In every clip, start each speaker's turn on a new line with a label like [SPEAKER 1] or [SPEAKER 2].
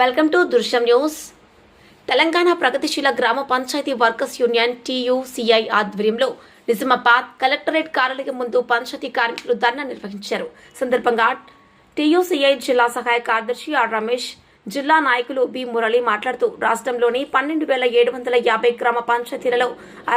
[SPEAKER 1] Welcome to దృశ్యం news. Telangana ప్రగతిశీల గ్రామ పంచాయతీ వర్కర్స్ యూనియన్ TUCI ఆధ్వర్యంలో నిజామాబాద్ కలెక్టరేట్ కార్యాలయం ముందు పంచాయతీ కార్మికులు ధర్నా నిర్వహించారు. సందర్భంగా TUCI జిల్లా సహాయ కార్యదర్శి ఆర్ రమేష్, జిల్లా నాయకులు బి మురళి మాట్లాడుతూ రాష్ట్రంలోని 12,750 గ్రామ పంచాయతీలలో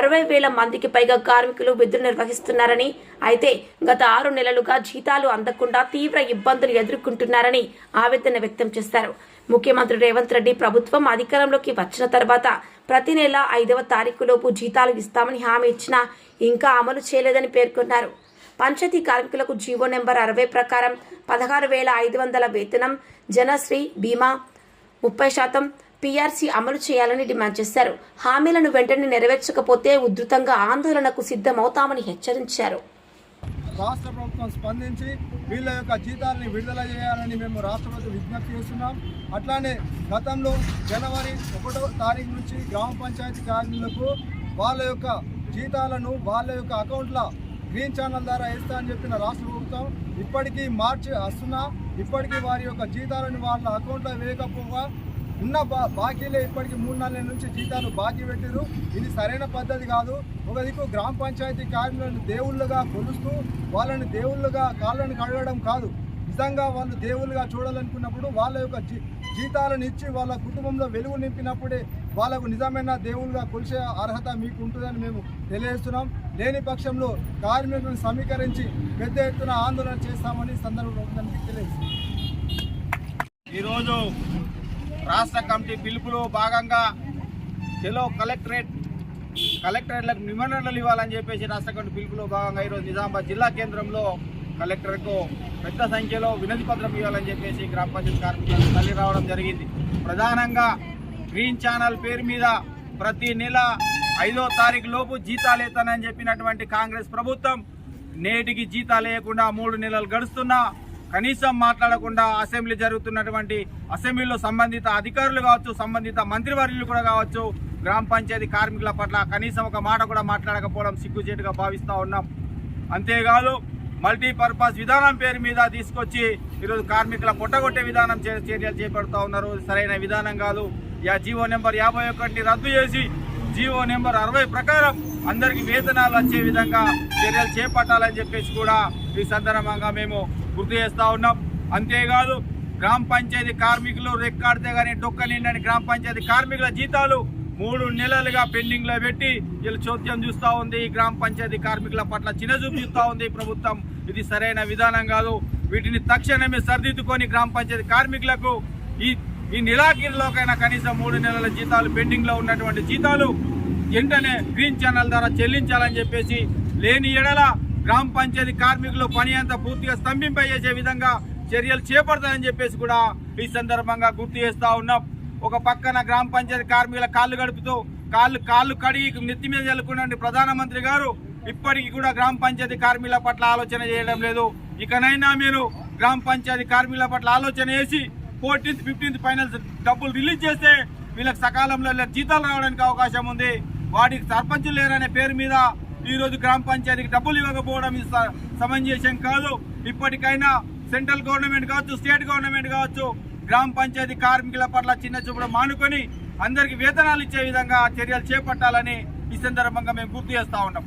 [SPEAKER 1] 60,000 మందికి పైగా కార్మికులు విధులు నిర్వహిస్తున్నారని, అయితే గత 6 నెలలుగా జీతాలు అందకుండా తీవ్ర ఇబ్బందులు ఎదుర్కొంటున్నారని ఆవేదన వ్యక్తం చేశారు. ముఖ్యమంత్రి రేవంత్ రెడ్డి ప్రభుత్వం అధికారంలోకి వచ్చిన తర్వాత ప్రతి నెల 5వ తారీఖులోపు జీతాలు ఇస్తామని హామీ ఇచ్చినా ఇంకా అమలు చేయలేదని పేర్కొన్నారు. పంచాయతీ కార్మికులకు జీవో నెంబర్ 60 ప్రకారం 16,500 వేతనం, జనశ్రీ బీమా 30% PRC అమలు చేయాలని డిమాండ్ చేశారు. హామీలను వెంటనే నెరవేర్చకపోతే ఉధృతంగా ఆందోళనకు సిద్ధమవుతామని హెచ్చరించారు.
[SPEAKER 2] రాష్ట్ర ప్రభుత్వం స్పందించి వీళ్ళ యొక్క జీతాలని విడుదల చేయాలని మేము రాష్ట్ర ప్రభుత్వం విజ్ఞప్తి చేస్తున్నాం. అట్లానే గతంలో జనవరి 1వ తారీఖు నుంచి గ్రామ పంచాయతీ కార్మికులకు వాళ్ళ యొక్క జీతాలను వాళ్ళ యొక్క అకౌంట్ల గ్రీన్ ఛానల్ ద్వారా వేస్తా అని చెప్పిన రాష్ట్ర ప్రభుత్వం ఇప్పటికీ మార్చి వస్తున్నా ఇప్పటికీ వారి యొక్క జీతాలను వాళ్ళ అకౌంట్లో వేయకపోగా ఉన్న బాకీలే ఇప్పటికీ 3-4 నెలల నుంచి జీతాలు బాకీ పెట్టారు. ఇది సరైన పద్ధతి కాదు. ఒక దిక్కు గ్రామ పంచాయతీ కార్మికులను దేవుళ్ళుగా కొలుస్తూ వాళ్ళని దేవుళ్ళుగా కాళ్ళను కడగడం కాదు, నిజంగా వాళ్ళు దేవుళ్ళుగా చూడాలనుకున్నప్పుడు వాళ్ళ యొక్క జీతాలను ఇచ్చి వాళ్ళ కుటుంబంలో వెలుగు నింపినప్పుడే వాళ్ళకు నిజమైన దేవుళ్ళుగా కొలిసే అర్హత మీకు ఉంటుందని మేము తెలియజేస్తున్నాం. లేని పక్షంలో కార్మికులను సమీకరించి పెద్ద ఎత్తున ఆందోళన చేస్తామని సందర్భంగా తెలియజేస్తున్నాం.
[SPEAKER 3] ఈరోజు రాష్ట్ర కమిటీ పిలుపులో భాగంగా చెలో కలెక్టరేట్లకు నిబంధనలు ఇవ్వాలని చెప్పేసి రాష్ట్ర కమిటీ పిలుపులో భాగంగా ఈరోజు నిజామాబాద్ జిల్లా కేంద్రంలో కలెక్టర్కు పెద్ద సంఖ్యలో వినతి పత్రం ఇవ్వాలని చెప్పేసి గ్రామ పంచాయతీ కార్మికులకు తల్లి రావడం జరిగింది. ప్రధానంగా గ్రీన్ ఛానల్ పేరు మీద ప్రతి నెల 5వ తారీఖు లోపు జీతాలు ఎత్తానని చెప్పినటువంటి కాంగ్రెస్ ప్రభుత్వం నేటికి జీతాలు వేయకుండా 3 నెలలు గడుస్తున్నా కనీసం మాట్లాడకుండా అసెంబ్లీ జరుగుతున్నటువంటి అసెంబ్లీలో సంబంధిత అధికారులు కావచ్చు, సంబంధిత మంత్రివర్యులు కూడా కావచ్చు, గ్రామ పంచాయతీ కార్మికుల పట్ల కనీసం ఒక మాట కూడా మాట్లాడకపోవడం సిగ్గుచేటుగా భావిస్తూ ఉన్నాం. అంతేకాదు మల్టీపర్పస్ విధానం పేరు మీద తీసుకొచ్చి ఈరోజు కార్మికుల పొట్టగొట్టే విధానం చర్యలు చేపడుతూ ఉన్నారు. సరైన విధానం కాదు. జీవో నెంబర్ 51ని రద్దు చేసి జీవో నెంబర్ 60 ప్రకారం అందరికి వేతనాలు వచ్చే విధంగా చర్యలు చేపట్టాలని చెప్పేసి కూడా ఈ సందర్భంగా మేము గుర్తు చేస్తూ ఉన్నాం. అంతేకాదు గ్రామ పంచాయతీ కార్మికులు రెక్కాడితే కానీ డొక్కలేని గ్రామ పంచాయతీ కార్మికుల జీతాలు 3 నెలలుగా పెండింగ్ లో పెట్టి వీళ్ళు చోద్యం చూస్తూ ఉంది. ఈ గ్రామ పంచాయతీ కార్మికుల పట్ల చిన్నచూపు చూస్తూ ఉంది ప్రభుత్వం. ఇది సరైన విధానం కాదు. వీటిని తక్షణమే సరిదిద్దుకొని గ్రామ పంచాయతీ కార్మికులకు ఈ నెలాఖరులోకైనా కనీసం 3 నెలల జీతాలు పెండింగ్ లో ఉన్నటువంటి జీతాలు వెంటనే గ్రీన్ ఛానల్ ద్వారా చెల్లించాలని చెప్పేసి, లేని ఎడల గ్రామ పంచాయతీ కార్మికులు పని అంతా పూర్తిగా స్తంభింపజేసే విధంగా చర్యలు చేపడతాయని చెప్పేసి కూడా ఈ సందర్భంగా గుర్తు చేస్తూ ఉన్నాం. ఒక పక్కన గ్రామ పంచాయతీ కార్మికుల కాళ్ళు గడుపుతూ కాళ్ళు కడిగి నెత్తి మీద చల్లుకున్న ప్రధానమంత్రి గారు ఇప్పటికీ కూడా గ్రామ పంచాయతీ కార్మికుల పట్ల ఆలోచన చేయడం లేదు. ఇకనైనా మీరు గ్రామ పంచాయతీ కార్మికుల పట్ల ఆలోచన చేసి 14th, 15th ఫైనల్స్ డబ్బులు రిలీజ్ చేస్తే వీళ్ళకి సకాలంలో జీతాలు రావడానికి అవకాశం ఉంది. వాటికి సర్పంచులు లేరనే పేరు మీద ఈరోజు గ్రామ పంచాయతీకి డబ్బులు ఇవ్వకపోవడం ఇది సమంజసం కాదు. ఇప్పటికైనా సెంట్రల్ గవర్నమెంట్ కావచ్చు, స్టేట్ గవర్నమెంట్ కావచ్చు, గ్రామ పంచాయతీ కార్మికుల పట్ల చిన్న చూపుడు మానుకొని అందరికి వేతనాలు ఇచ్చే విధంగా చర్యలు చేపట్టాలని ఈ సందర్భంగా మేము గుర్తు చేస్తా ఉన్నాం.